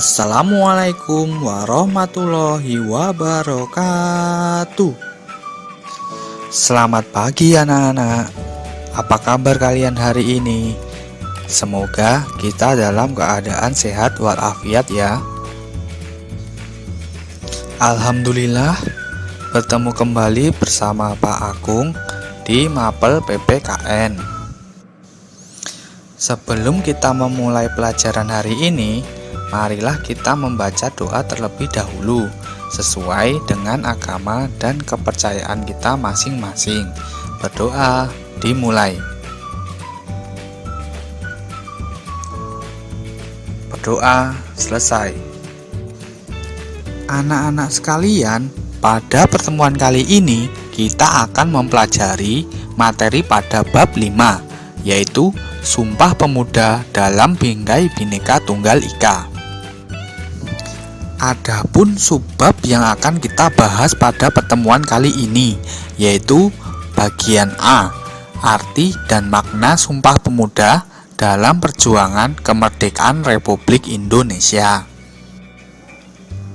Assalamualaikum warahmatullahi wabarakatuh. Selamat pagi anak-anak. Apa kabar kalian hari ini? Semoga kita dalam keadaan sehat walafiat ya. Alhamdulillah, bertemu kembali bersama Pak Agung di Mapel PPKN. Sebelum kita memulai pelajaran hari ini, marilah kita membaca doa terlebih dahulu sesuai dengan agama dan kepercayaan kita masing-masing. Berdoa dimulai. Berdoa selesai. Anak-anak sekalian, pada pertemuan kali ini kita akan mempelajari materi pada bab 5, yaitu Sumpah Pemuda dalam Bingkai Bhinneka Tunggal Ika. Adapun subbab yang akan kita bahas pada pertemuan kali ini, yaitu bagian A, arti dan makna Sumpah Pemuda dalam perjuangan kemerdekaan Republik Indonesia.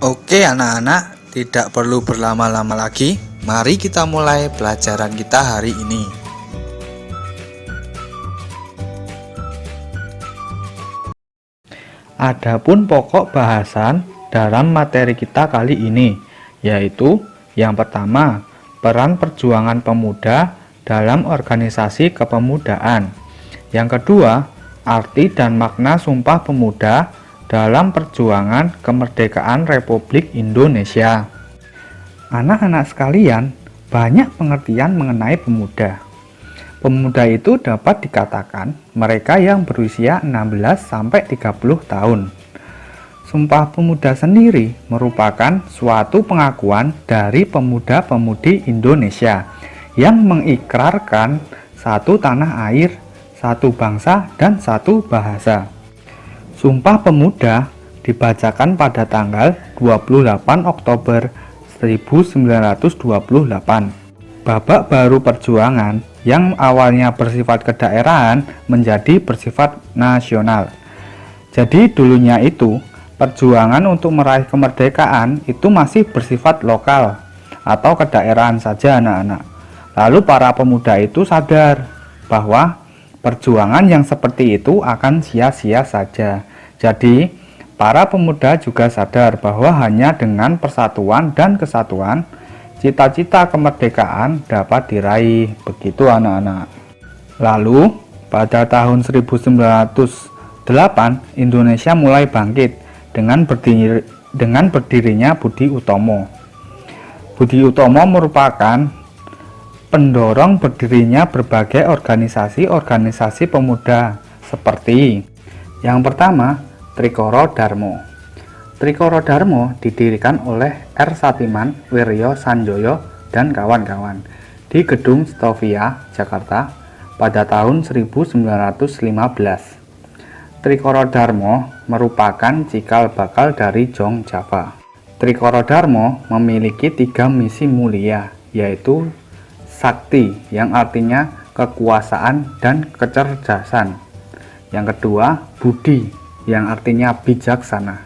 Oke anak-anak, tidak perlu berlama-lama lagi, mari kita mulai pelajaran kita hari ini. Adapun pokok bahasan dalam materi kita kali ini, yaitu yang pertama, peran perjuangan pemuda dalam organisasi kepemudaan. Yang kedua, arti dan makna Sumpah Pemuda dalam perjuangan kemerdekaan Republik Indonesia. Anak-anak sekalian, banyak pengertian mengenai pemuda. Pemuda itu dapat dikatakan mereka yang berusia 16-30 tahun. Sumpah Pemuda sendiri merupakan suatu pengakuan dari pemuda-pemudi Indonesia yang mengikrarkan satu tanah air, satu bangsa, dan satu bahasa. Sumpah Pemuda dibacakan pada tanggal 28 Oktober 1928. Babak baru perjuangan yang awalnya bersifat kedaerahan menjadi bersifat nasional. Jadi dulunya itu perjuangan untuk meraih kemerdekaan itu masih bersifat lokal atau kedaerahan saja anak-anak. Lalu para pemuda itu sadar bahwa perjuangan yang seperti itu akan sia-sia saja. Jadi para pemuda juga sadar bahwa hanya dengan persatuan dan kesatuan cita-cita kemerdekaan dapat diraih. Begitu anak-anak. Lalu pada tahun 1908 Indonesia mulai bangkit dengan berdirinya Budi Utomo. Budi Utomo merupakan pendorong berdirinya berbagai organisasi pemuda seperti yang pertama, Trikoro Darmo. Trikoro Darmo didirikan oleh R. Satiman, Wiryo Sanjoyo, dan kawan-kawan di Gedung Stovia, Jakarta pada tahun 1915. Trikoro Darmo merupakan cikal bakal dari Jong Java. Trikoro Darmo memiliki 3 misi mulia, yaitu Sakti yang artinya kekuasaan dan kecerdasan. Yang kedua, Budi yang artinya bijaksana,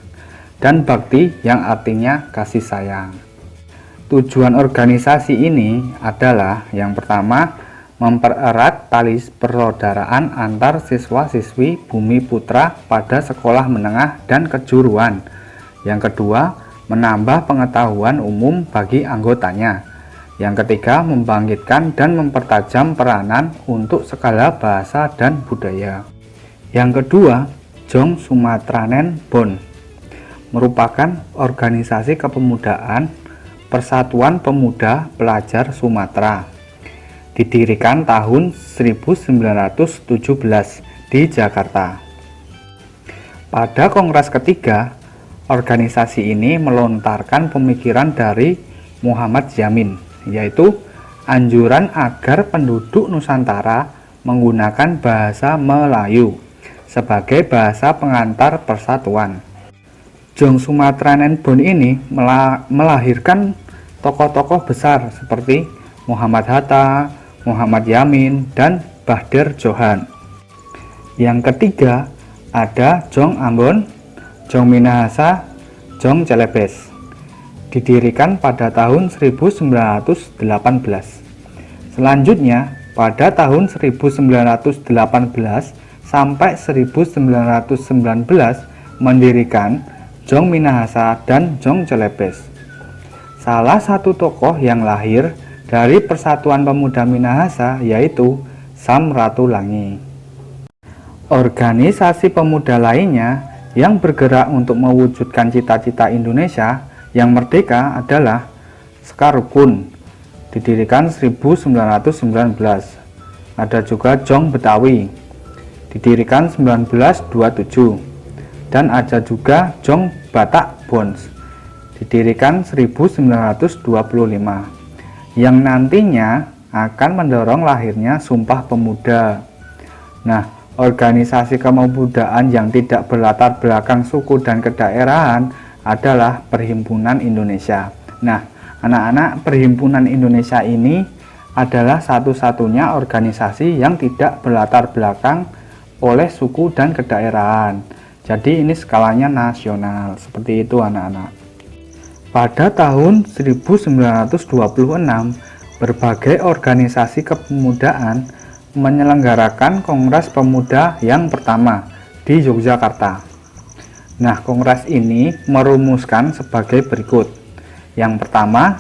dan Bakti yang artinya kasih sayang. Tujuan organisasi ini adalah yang pertama, mempererat tali persaudaraan antar siswa-siswi Bumi Putra pada sekolah menengah dan kejuruan. Yang kedua, menambah pengetahuan umum bagi anggotanya. Yang ketiga, membangkitkan dan mempertajam peranan untuk segala bahasa dan budaya. Yang kedua, Jong Sumatranen Bon merupakan organisasi kepemudaan Persatuan Pemuda Pelajar Sumatera. Didirikan tahun 1917 di Jakarta. Pada kongres ketiga, organisasi ini melontarkan pemikiran dari Muhammad Yamin, yaitu anjuran agar penduduk Nusantara menggunakan bahasa Melayu sebagai bahasa pengantar persatuan. Jong Sumatranen Bon ini melahirkan tokoh-tokoh besar seperti Muhammad Hatta, Muhammad Yamin, dan Bahdir Johan. Yang ketiga ada Jong Ambon, Jong Minahasa, Jong Celebes. Didirikan pada tahun 1918. Selanjutnya, pada tahun 1918 sampai 1919 mendirikan Jong Minahasa dan Jong Celebes. Salah satu tokoh yang lahir dari Persatuan Pemuda Minahasa yaitu Sam Ratulangi. Organisasi pemuda lainnya yang bergerak untuk mewujudkan cita-cita Indonesia yang merdeka adalah Sekarukun, didirikan 1919. Ada juga Jong Betawi, didirikan 1927. Dan ada juga Jong Batak Bons, didirikan 1925, yang nantinya akan mendorong lahirnya Sumpah Pemuda. Nah, organisasi kepemudaan yang tidak berlatar belakang suku dan kedaerahan adalah Perhimpunan Indonesia. Nah, anak-anak, Perhimpunan Indonesia ini adalah satu-satunya organisasi yang tidak berlatar belakang oleh suku dan kedaerahan. Jadi ini skalanya nasional, seperti itu anak-anak. Pada tahun 1926, berbagai organisasi kepemudaan menyelenggarakan Kongres Pemuda yang pertama di Yogyakarta. Nah, kongres ini merumuskan sebagai berikut. Yang pertama,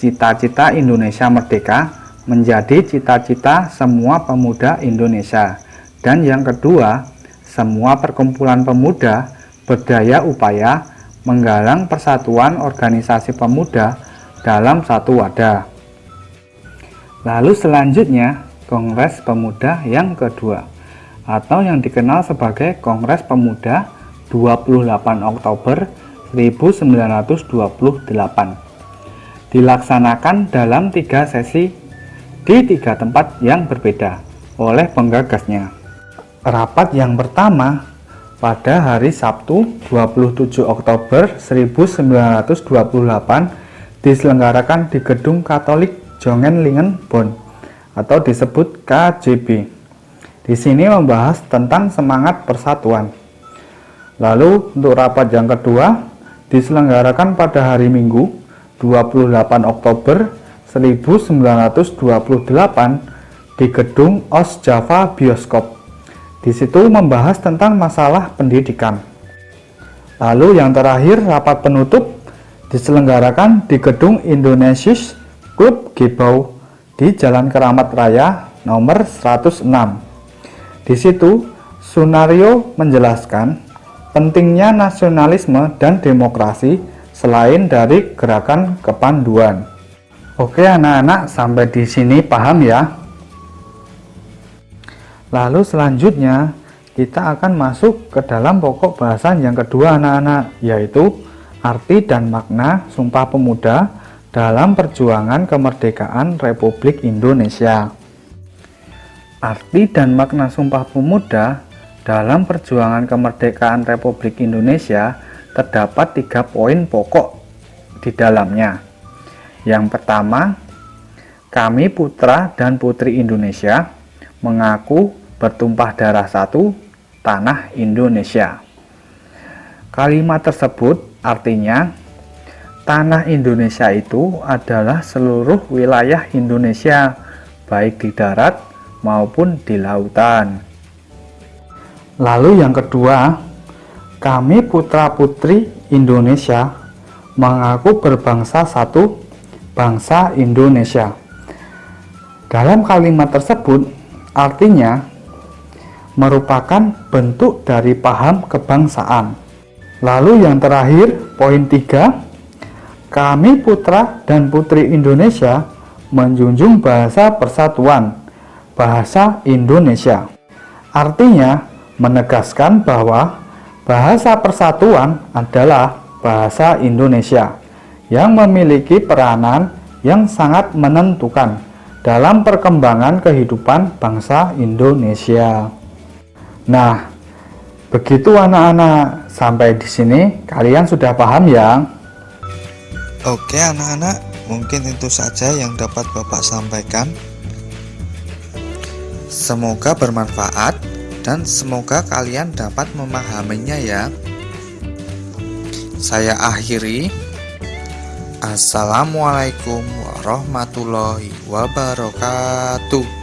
cita-cita Indonesia merdeka menjadi cita-cita semua pemuda Indonesia. Dan yang kedua, semua perkumpulan pemuda berdaya upaya menggalang persatuan organisasi pemuda dalam satu wadah. Lalu selanjutnya, Kongres Pemuda yang kedua, atau yang dikenal sebagai Kongres Pemuda 28 Oktober 1928. Dilaksanakan dalam 3 sesi di 3 tempat yang berbeda oleh penggagasnya. Rapat yang pertama pada hari Sabtu 27 Oktober 1928 diselenggarakan di Gedung Katolik Jongenlingen Bonn atau disebut KJB. Di sini membahas tentang semangat persatuan. Lalu untuk rapat yang kedua diselenggarakan pada hari Minggu 28 Oktober 1928 di Gedung OS Java Bioskop. Di situ membahas tentang masalah pendidikan. Lalu yang terakhir, rapat penutup diselenggarakan di Gedung Indonesius Klub Gebau di Jalan Keramat Raya nomor 106. Di situ Sunario menjelaskan pentingnya nasionalisme dan demokrasi selain dari gerakan kepanduan. Oke anak-anak, sampai di sini paham ya? Lalu selanjutnya kita akan masuk ke dalam pokok bahasan yang kedua anak-anak, yaitu arti dan makna Sumpah Pemuda dalam perjuangan kemerdekaan Republik Indonesia. Arti dan makna Sumpah Pemuda dalam perjuangan kemerdekaan Republik Indonesia terdapat 3 poin pokok di dalamnya. Yang pertama, kami putra dan putri Indonesia mengaku bertumpah darah satu, tanah Indonesia. Kalimat tersebut artinya tanah Indonesia itu adalah seluruh wilayah Indonesia, baik di darat maupun di lautan. Lalu yang kedua, kami putra-putri Indonesia mengaku berbangsa satu, bangsa Indonesia. Dalam kalimat tersebut, artinya merupakan bentuk dari paham kebangsaan. Lalu yang terakhir, poin 3, kami putra dan putri Indonesia menjunjung bahasa persatuan, bahasa Indonesia. Artinya, menegaskan bahwa bahasa persatuan adalah bahasa Indonesia yang memiliki peranan yang sangat menentukan dalam perkembangan kehidupan bangsa Indonesia. Nah, begitu anak-anak, sampai di sini kalian sudah paham ya? Oke anak-anak, mungkin itu saja yang dapat Bapak sampaikan. Semoga bermanfaat dan semoga kalian dapat memahaminya ya. saya akhiri. Assalamualaikum warahmatullahi wabarakatuh.